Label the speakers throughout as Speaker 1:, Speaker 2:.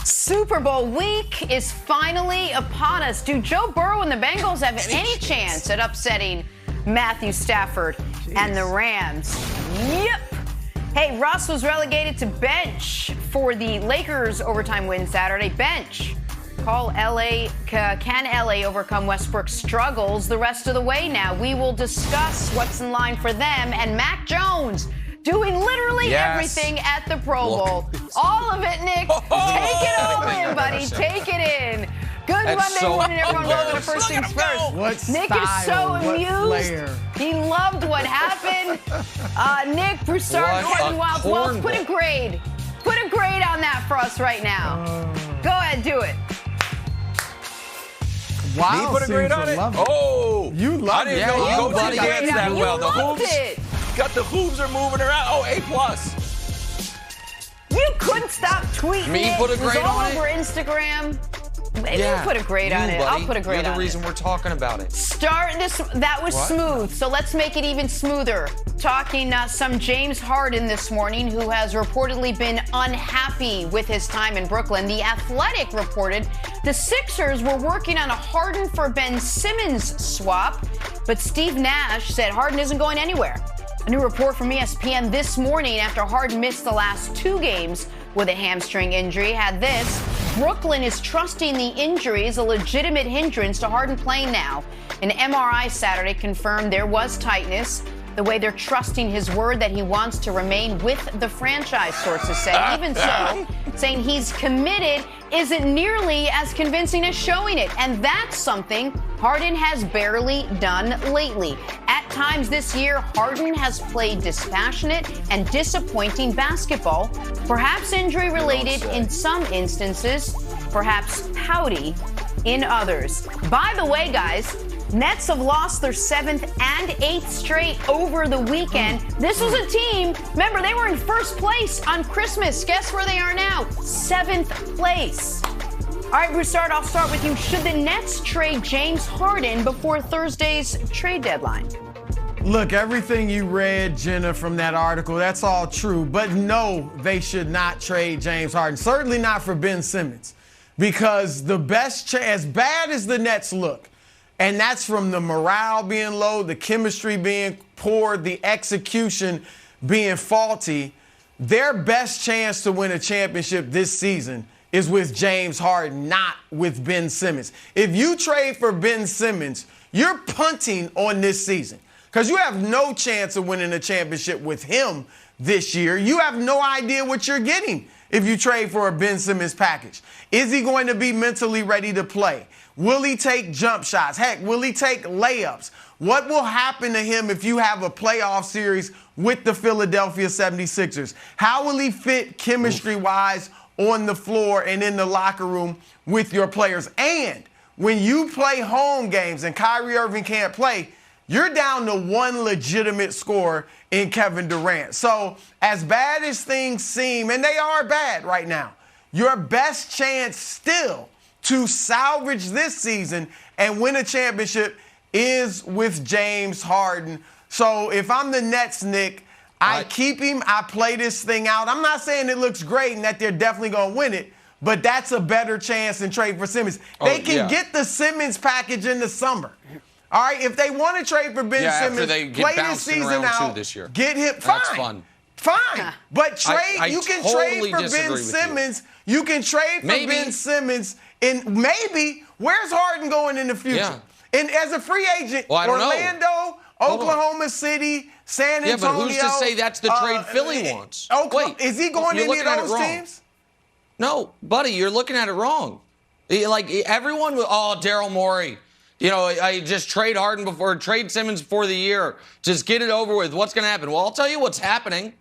Speaker 1: Super Bowl week is finally upon us. Do Joe Burrow and the Bengals have any chance at upsetting Matthew Stafford and the Rams? Yep. Hey, Russ was relegated to bench for the Lakers' overtime win Saturday. Bench. Call LA. Can LA overcome Westbrook's struggles the rest of the way now? We will discuss what's in line for them and Mac Jones doing literally everything at the Pro Bowl. All of it, Nick. Take it all in, buddy. Take it in. Good Monday morning, everyone. Welcome to First Things First. Nick is so amused. He loved what happened. Nick, Broussard, Harden, Wild Wells, put a grade. Put a grade on that for us right now. Go ahead, do it.
Speaker 2: Wow, put a grade on it.
Speaker 3: Oh,
Speaker 2: you love it.
Speaker 3: I didn't know you could dance that well.
Speaker 1: The hooves.
Speaker 3: Got the hooves are moving around. Oh, A+.
Speaker 1: You couldn't stop tweeting it.
Speaker 3: Put a grade
Speaker 1: it was all
Speaker 3: on
Speaker 1: over Instagram. You put a grade on it. I'll put a grade on it.
Speaker 3: You're the reason we're talking about it.
Speaker 1: That was smooth. So let's make it even smoother. Talking some James Harden this morning, who has reportedly been unhappy with his time in Brooklyn. The Athletic reported the Sixers were working on a Harden for Ben Simmons swap, but Steve Nash said Harden isn't going anywhere. A new report from ESPN this morning after Harden missed the last 2 games with a hamstring injury had this: Brooklyn is trusting the injury is a legitimate hindrance to Harden playing now. An MRI Saturday confirmed there was tightness. The way they're trusting his word that he wants to remain with the franchise, sources say. Even so, saying he's committed isn't nearly as convincing as showing it. And that's something Harden has barely done lately. At times this year, Harden has played dispassionate and disappointing basketball, perhaps injury-related in some instances, perhaps pouty in others. By the way, guys, Nets have lost their 7th and 8th straight over the weekend. This was a team, remember, they were in first place on Christmas. Guess where they are now? 7th place. All right, Broussard, I'll start with you. Should the Nets trade James Harden before Thursday's trade deadline?
Speaker 2: Look, everything you read, Jenna, from that article, that's all true. But no, they should not trade James Harden. Certainly not for Ben Simmons. Because the best as bad as the Nets look, and that's from the morale being low, the chemistry being poor, the execution being faulty, their best chance to win a championship this season is with James Harden, not with Ben Simmons. If you trade for Ben Simmons, you're punting on this season because you have no chance of winning a championship with him this year. You have no idea what you're getting if you trade for a Ben Simmons package. Is he going to be mentally ready to play? Will he take jump shots? Heck, will he take layups? What will happen to him if you have a playoff series with the Philadelphia 76ers? How will he fit chemistry-wise on the floor and in the locker room with your players? And when you play home games and Kyrie Irving can't play, you're down to one legitimate scorer in Kevin Durant. So as bad as things seem, and they are bad right now, your best chance still to salvage this season and win a championship is with James Harden. So if I'm the Nets, Nick, I keep him. I play this thing out. I'm not saying it looks great and that they're definitely going to win it, but that's a better chance than trade for Simmons. They can get the Simmons package in the summer. All right, if they want to trade for Ben Simmons, play this season out,
Speaker 3: this year.
Speaker 2: Get him. Fine. Fine. But trade. You can trade for Ben Simmons. You can trade for Ben Simmons. And maybe, where's Harden going in the future?
Speaker 3: Yeah.
Speaker 2: And as a free agent, Orlando, Oklahoma City, San Antonio.
Speaker 3: Yeah, but who's to say that's the trade Philly wants?
Speaker 2: Wait, is he going to any of those teams?
Speaker 3: No, buddy, you're looking at it wrong. Like, everyone, Daryl Morey. You know, I just trade Simmons before the year. Just get it over with. What's going to happen? Well, I'll tell you what's happening.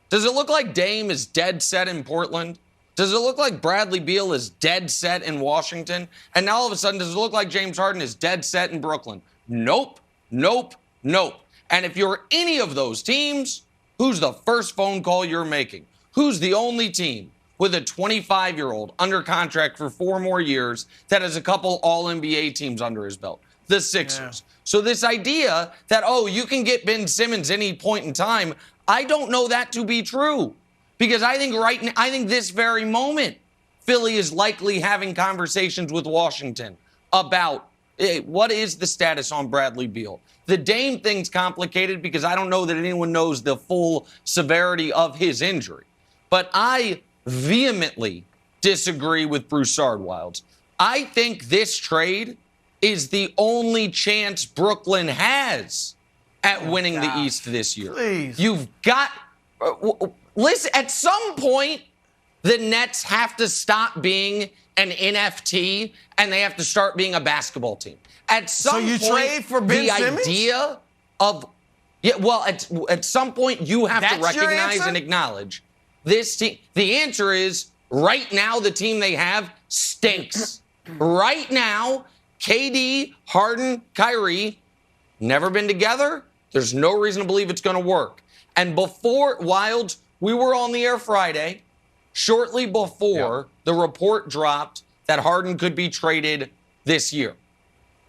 Speaker 3: Does it look like Dame is dead set in Portland? Does it look like Bradley Beal is dead set in Washington? And now all of a sudden, does it look like James Harden is dead set in Brooklyn? Nope, nope, nope. And if you're any of those teams, who's the first phone call you're making? Who's the only team with a 25-year-old under contract for 4 more years that has a couple All-NBA teams under his belt? The Sixers. Yeah. So this idea that, you can get Ben Simmons any point in time, I don't know that to be true. Because I think this very moment, Philly is likely having conversations with Washington about what is the status on Bradley Beal. The Dame thing's complicated because I don't know that anyone knows the full severity of his injury. But I vehemently disagree with Broussard, Wilds. I think this trade is the only chance Brooklyn has at winning the East this year.
Speaker 2: Please.
Speaker 3: You've got... listen, at some point, the Nets have to stop being an NFT and they have to start being a basketball team. At some point,
Speaker 2: trade for Ben Simmons?
Speaker 3: Idea of... Yeah, well, at some point, you have to
Speaker 2: That's your
Speaker 3: recognize
Speaker 2: answer?
Speaker 3: and acknowledge this team. The answer is, right now, the team they have stinks. Right now, KD, Harden, Kyrie, never been together. There's no reason to believe it's going to work. And before, Wilds, we were on the air Friday, shortly before the report dropped that Harden could be traded this year.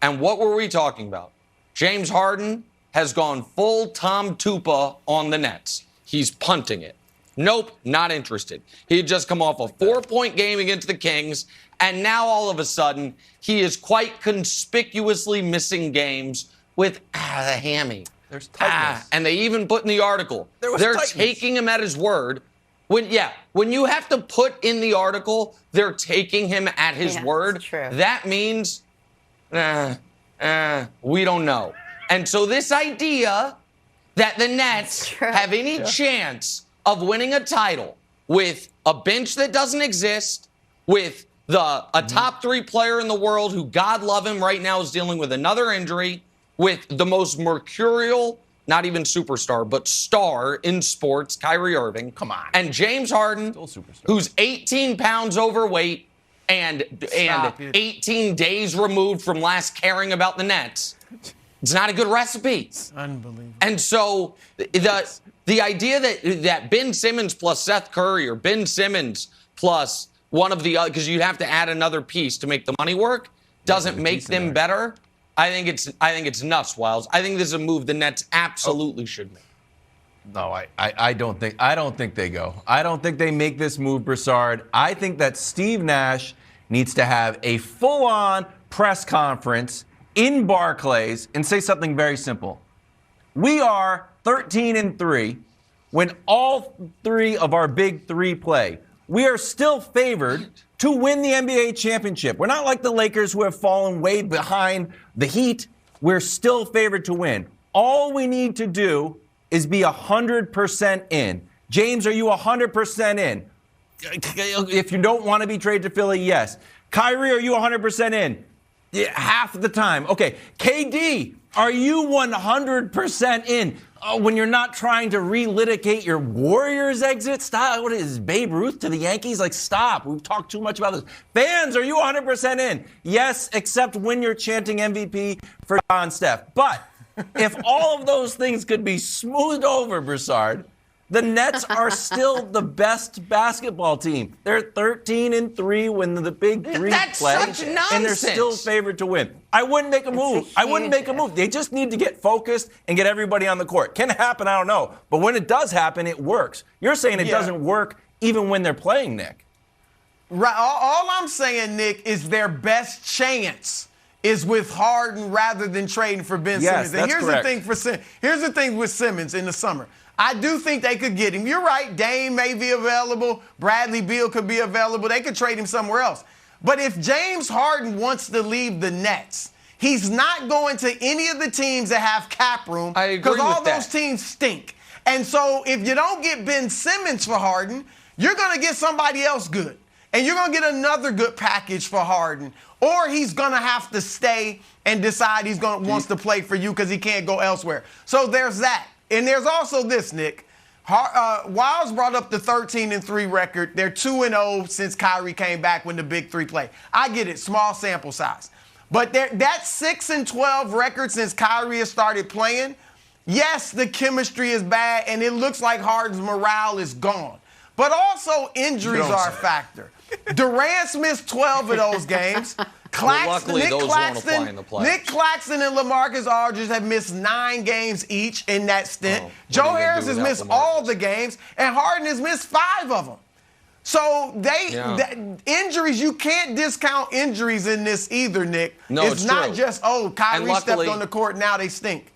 Speaker 3: And what were we talking about? James Harden has gone full Tom Tupa on the Nets. He's punting it. Nope, not interested. He had just come off a 4-point game against the Kings, and now all of a sudden, he is quite conspicuously missing games with the hammy.
Speaker 4: There's tightness.
Speaker 3: And they even put in the article, they're
Speaker 4: tightness.
Speaker 3: taking him at his word. When you have to put in the article, they're taking him at his word.
Speaker 1: That's true.
Speaker 3: That means, we don't know. And so this idea that the Nets have any chance of winning a title with a bench that doesn't exist, with a top 3 player in the world who, God love him, right now is dealing with another injury, with the most mercurial, not even superstar, but star in sports, Kyrie Irving.
Speaker 4: Come on.
Speaker 3: And James Harden, who's 18 pounds overweight and 18 days removed from last caring about the Nets. It's not a good recipe.
Speaker 2: It's unbelievable.
Speaker 3: And so the idea that Ben Simmons plus Seth Curry or Ben Simmons plus one of the other, because you'd have to add another piece to make the money work, doesn't make them better. I think it's nuts, Wiles. I think this is a move the Nets absolutely should make.
Speaker 4: No, I don't think they go. I don't think they make this move, Broussard. I think that Steve Nash needs to have a full-on press conference in Barclays and say something very simple. We are 13-3 when all 3 of our big 3 play. We are still favored to win the NBA championship. We're not like the Lakers who have fallen way behind the Heat. We're still favored to win. All we need to do is be 100% in. James, are you 100% in? If you don't want to be traded to Philly, yes. Kyrie, are you 100% in? Yeah, half the time. Okay. KD, are you 100% in? When you're not trying to relitigate your Warriors exit? Stop. What is Babe Ruth to the Yankees? Like, stop. We've talked too much about this. Fans, are you 100% in? Yes, except when you're chanting MVP for John Steph. But if all of those things could be smoothed over, Broussard, the Nets are still the best basketball team. They're 13-3 when the big 3
Speaker 3: That's
Speaker 4: play,
Speaker 3: such nonsense.
Speaker 4: and they're still favored to win. I wouldn't make a move. I wouldn't make a move. They just need to get focused and get everybody on the court. Can it happen? I don't know. But when it does happen, it works. You're saying it doesn't work even when they're playing, Nick.
Speaker 2: Right. All I'm saying, Nick, is their best chance is with Harden rather than trading for Ben Simmons. And here's
Speaker 4: correct.
Speaker 2: the thing here's the thing with Simmons in the summer. I do think they could get him. You're right. Dame may be available. Bradley Beal could be available. They could trade him somewhere else. But if James Harden wants to leave the Nets, he's not going to any of the teams that have cap room.
Speaker 3: I agree
Speaker 2: because all
Speaker 3: with that.
Speaker 2: those teams stink. And so if you don't get Ben Simmons for Harden, you're going to get somebody else good. And you're going to get another good package for Harden. Or he's going to have to stay and decide wants to play for you because he can't go elsewhere. So there's that. And there's also this, Nick. Wiles brought up the 13-3 record. They're 2-0 since Kyrie came back when the big 3 play. I get it, small sample size. But that 6-12 record since Kyrie has started playing, yes, the chemistry is bad, and it looks like Harden's morale is gone. But also injuries are a factor. Durant's missed 12 of those games.
Speaker 3: Luckily, those won't apply in the playoffs.
Speaker 2: Nick Claxton and LaMarcus Aldridge have missed 9 games each in that stint. Joe Harris has missed all the games, and Harden has missed 5 of them. So injuries, you can't discount injuries in this either, Nick.
Speaker 3: No,
Speaker 2: it's not
Speaker 3: true.
Speaker 2: just, Kyrie stepped on the court, now they stink.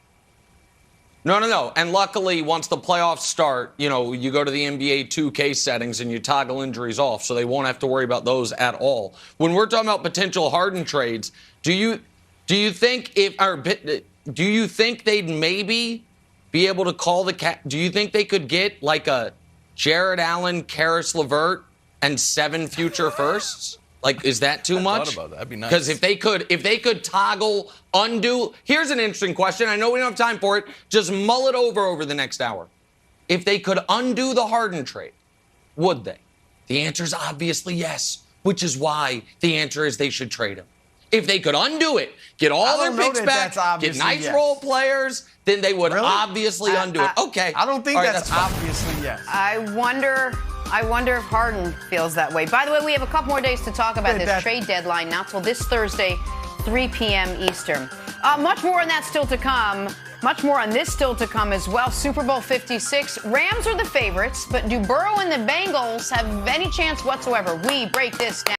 Speaker 3: No. And luckily, once the playoffs start, you go to the NBA 2K settings and you toggle injuries off, so they won't have to worry about those at all. When we're talking about potential Harden trades, do you think do you think they'd maybe be able to call do you think they could get like a Jared Allen, Karis LeVert, and 7 future firsts? Like, is that too much?
Speaker 4: I thought about that. That'd be nice.
Speaker 3: Because if they could toggle, undo. Here's an interesting question. I know we don't have time for it. Just mull it over the next hour. If they could undo the Harden trade, would they? The answer is obviously yes, which is why the answer is they should trade him. If they could undo it, get all their picks back, get nice role players, then they would obviously undo it. Okay.
Speaker 2: I don't think that's obviously yes.
Speaker 1: I wonder if Harden feels that way. By the way, we have a couple more days to talk about this trade deadline, not till this Thursday, 3 p.m. Eastern. Much more on that still to come. Much more on this still to come as well. Super Bowl 56. Rams are the favorites, but do Burrow and the Bengals have any chance whatsoever? We break this down.